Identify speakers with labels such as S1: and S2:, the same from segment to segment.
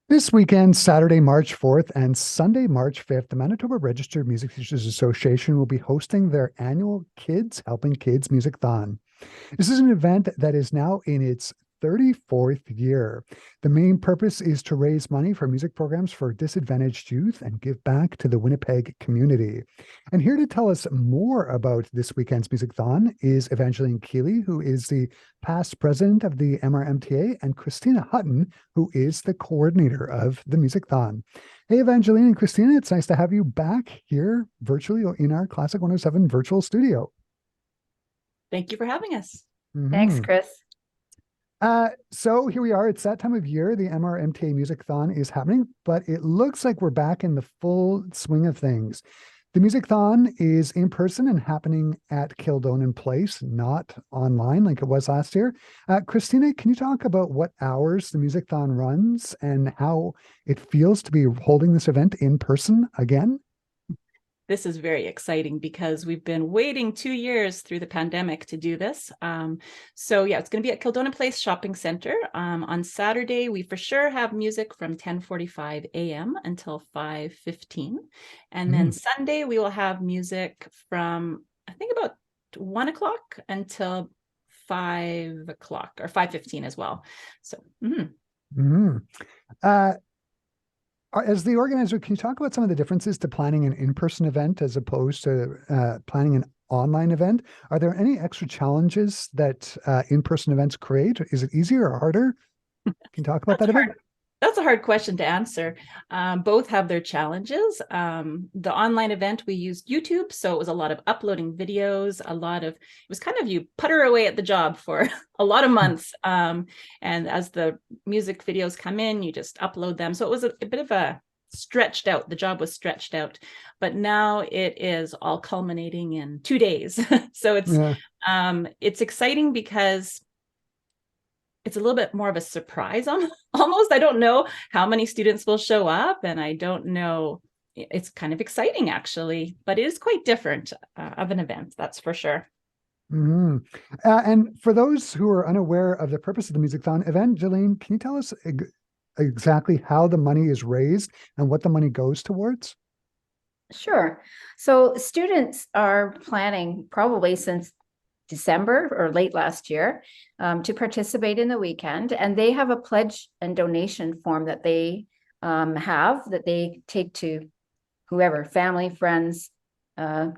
S1: This weekend, Saturday, March 4th and Sunday, March 5th, the Manitoba Registered Music Teachers Association will be hosting their annual Kids Helping Kids Musicthon. This is an event that is now in its 34th year. The main purpose is to raise money for music programs for disadvantaged youth and give back to the Winnipeg community. And here to tell us more about this weekend's Musicthon is Evangeline Keeley, who is the past president of the MRMTA, and Christina Hutton, who is the coordinator of the Musicthon. Hey, Evangeline and Christina, it's nice to have you back here virtually in our Classic 107 virtual studio.
S2: Thank you for having us.
S3: Thanks, Chris.
S1: So here we are. It's that time of year. The MRMTA Musicthon is happening, but it looks like we're back in the full swing of things. The Musicthon is in person and happening at Kildonan Place, not online like it was last year. Christina, can you talk about what hours the Musicthon runs and how it feels to be holding this event in person again?
S2: This is very exciting because we've been waiting 2 years through the pandemic to do this. So yeah, it's going to be at Kildonan Place Shopping Center. On Saturday, we for sure have music from 10:45 a.m. until 5:15. And then Sunday, we will have music from, I think, about 1 o'clock until 5 o'clock or 5:15 as well. So,
S1: as the organizer, can you talk about some of the differences to planning an in-person event as opposed to planning an online event? Are there any extra challenges that in-person events create? Is it easier or harder? Can you talk about that a bit?
S2: That's a hard question to answer. Both have their challenges. The online event, we used YouTube, so it was a lot of uploading videos, it was kind of you putter away at the job for a lot of months. And as the music videos come in, you just upload them. So it was a bit of the job was stretched out, but now it is all culminating in 2 days. So it's exciting because it's a little bit more of a surprise almost. I don't know how many students will show up, and I don't know. It's kind of exciting, actually, but it is quite different of an event, that's for sure.
S1: And for those who are unaware of the purpose of the Musicthon, Evangeline, can you tell us exactly how the money is raised and what the money goes towards?
S3: Sure. So students are planning probably since December or late last year to participate in the weekend, and they have a pledge and donation form that they take to whoever, family, friends,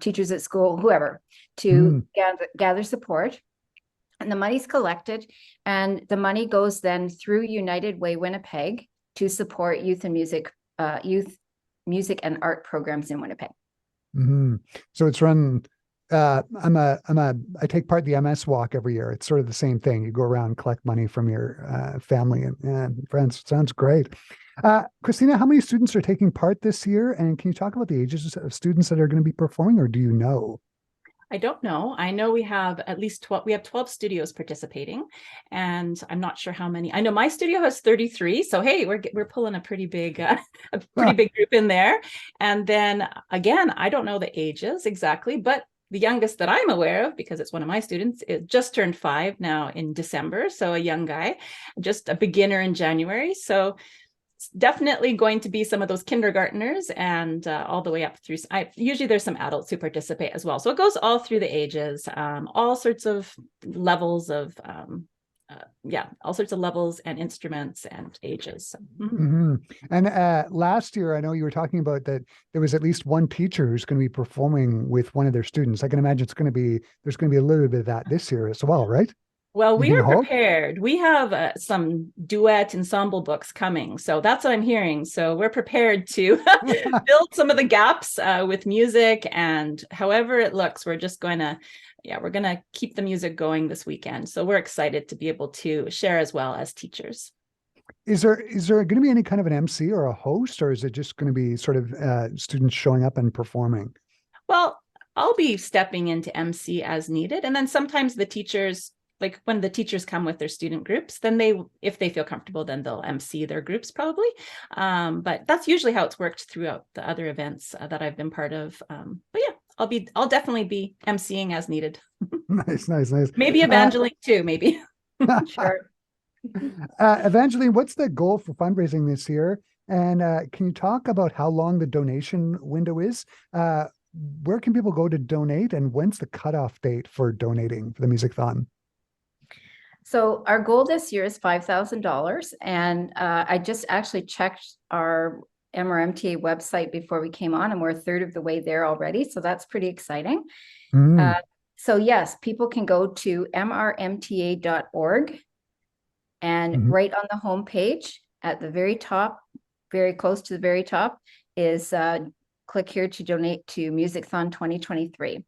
S3: teachers at school, whoever, to gather support. And the money's collected, and the money goes then through United Way Winnipeg to support youth music and art programs in Winnipeg.
S1: So it's run. I take part in the MS walk every year. It's sort of the same thing. You go around and collect money from your family and friends. Sounds great. Christina, how many students are taking part this year? And can you talk about the ages of students that are going to be performing, or do you know?
S2: I don't know. I know we have at least 12. We have 12 studios participating, and I'm not sure how many. I know my studio has 33. So hey, we're pulling a pretty big big group in there. And then again, I don't know the ages exactly, but the youngest that I'm aware of, because it's one of my students, it just turned 5 now in December. So a young guy, just a beginner in January. So it's definitely going to be some of those kindergartners and all the way up through. Usually there's some adults who participate as well. So it goes all through the ages, all sorts of levels of all sorts of levels and instruments and ages.
S1: And last year, I know you were talking about that there was at least one teacher who's going to be performing with one of their students. I can imagine there's going to be a little bit of that this year as well, right?
S2: Well, we are prepared. We have some duet ensemble books coming. So that's what I'm hearing. So we're prepared to build some of the gaps with music, and however it looks, we're going to keep the music going this weekend. So we're excited to be able to share as well as teachers.
S1: Is there going to be any kind of an MC or a host, or is it just going to be sort of students showing up and performing?
S2: Well, I'll be stepping into MC as needed. And then sometimes the teachers, like when the teachers come with their student groups, then if they feel comfortable, then they'll MC their groups probably. But that's usually how it's worked throughout the other events that I've been part of. But yeah, I'll definitely be MCing as needed.
S1: Nice.
S2: Maybe Evangeline too, maybe.
S3: Sure.
S1: Evangeline, what's the goal for fundraising this year? And can you talk about how long the donation window is? Where can people go to donate, and when's the cutoff date for donating for the Musicthon?
S3: So our goal this year is $5,000. And I just actually checked our MRMTA website before we came on, and we're a third of the way there already. So that's pretty exciting.
S1: Mm,
S3: So yes, people can go to mrmta.org, and
S1: mhm,
S3: right on the homepage at the very top, very close to the very top, is click here to donate to Musicthon 2023.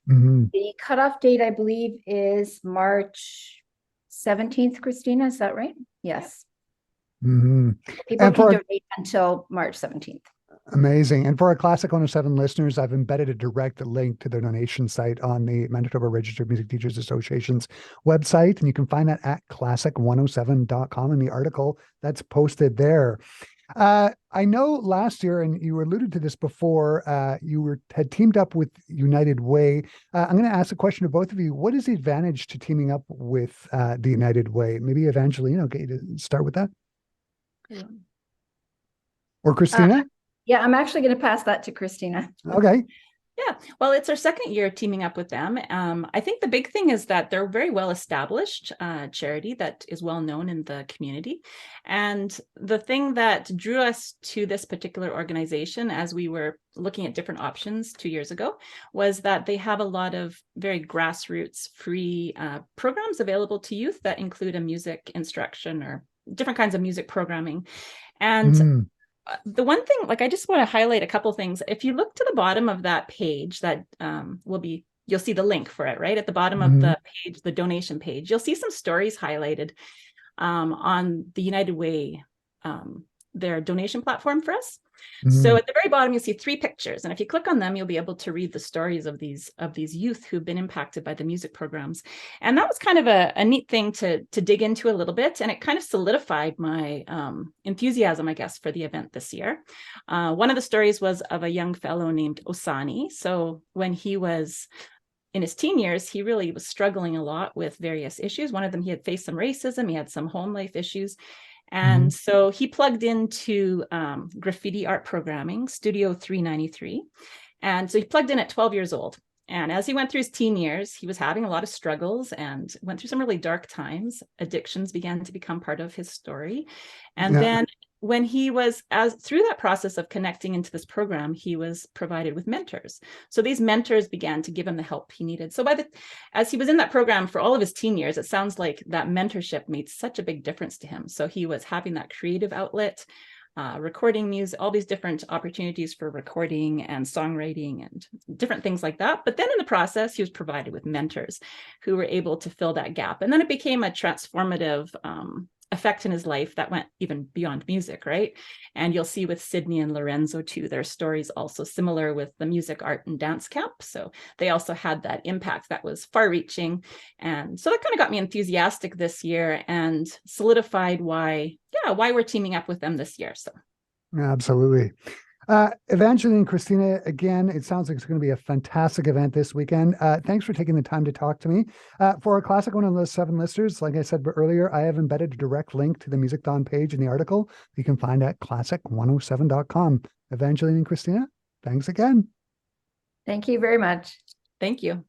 S1: mhm.
S3: The cutoff date, I believe, is March 17th, Christina, is that right? Yes.
S1: Mhm.
S3: People
S1: And
S3: can
S1: for
S3: donate until March 17th.
S1: amazing. And for our Classic 107 listeners, I've embedded a direct link to their donation site on the Manitoba Registered Music Teachers Association's website. And you can find that at classic107.com in the article that's posted there. I know last year, and you alluded to this before, had teamed up with United Way. I'm going to ask a question to both of you. What is the advantage to teaming up with the United Way? Maybe Evangeline, okay, to start with that.
S2: Yeah.
S1: Or Christina?
S3: Yeah, I'm actually going to pass that to Christina.
S1: Okay.
S2: Yeah, well, it's our second year teaming up with them. I think the big thing is that they're a very well established charity that is well known in the community. And the thing that drew us to this particular organization as we were looking at different options 2 years ago was that they have a lot of very grassroots free programs available to youth that include a music instruction or different kinds of music programming. And
S1: Mm,
S2: the one thing, like, I just want to highlight a couple things. If you look to the bottom of that page, that you'll see the link for it, right? At the bottom of
S1: mhm,
S2: the page, the donation page, you'll see some stories highlighted on the United Way, their donation platform for us. So
S1: mhm.
S2: at the very bottom, you'll see 3 pictures. And if you click on them, you'll be able to read the stories of these youth who've been impacted by the music programs. And that was kind of a neat thing to dig into a little bit. And it kind of solidified my enthusiasm, I guess, for the event this year. One of the stories was of a young fellow named Osani. So when he was in his teen years, he really was struggling a lot with various issues. One of them, he had faced some racism, he had some home life issues. And so he plugged into graffiti art programming, Studio 393. And so he plugged in at 12 years old. And as he went through his teen years, he was having a lot of struggles and went through some really dark times. Addictions began to become part of his story. And
S1: Yeah.
S2: then when he was through that process of connecting into this program, he was provided with mentors. So these mentors began to give him the help he needed. So as he was in that program for all of his teen years, it sounds like that mentorship made such a big difference to him. So he was having that creative outlet, recording music, all these different opportunities for recording and songwriting and different things like that. But then in the process, he was provided with mentors who were able to fill that gap. And then it became a transformative effect in his life that went even beyond music, right? And you'll see with Sydney and Lorenzo too, their stories also similar with the music, art, and dance camp. So they also had that impact that was far-reaching. And so that kind of got me enthusiastic this year and solidified why we're teaming up with them this year. So
S1: Absolutely. Evangeline and Christina, again, it sounds like it's going to be a fantastic event this weekend. Thanks for taking the time to talk to me. For our Classic 107 listeners, like I said earlier, I have embedded a direct link to the Musicthon page in the article you can find at classic107.com. Evangeline and Christina, thanks again.
S3: Thank you very much.
S2: thank you.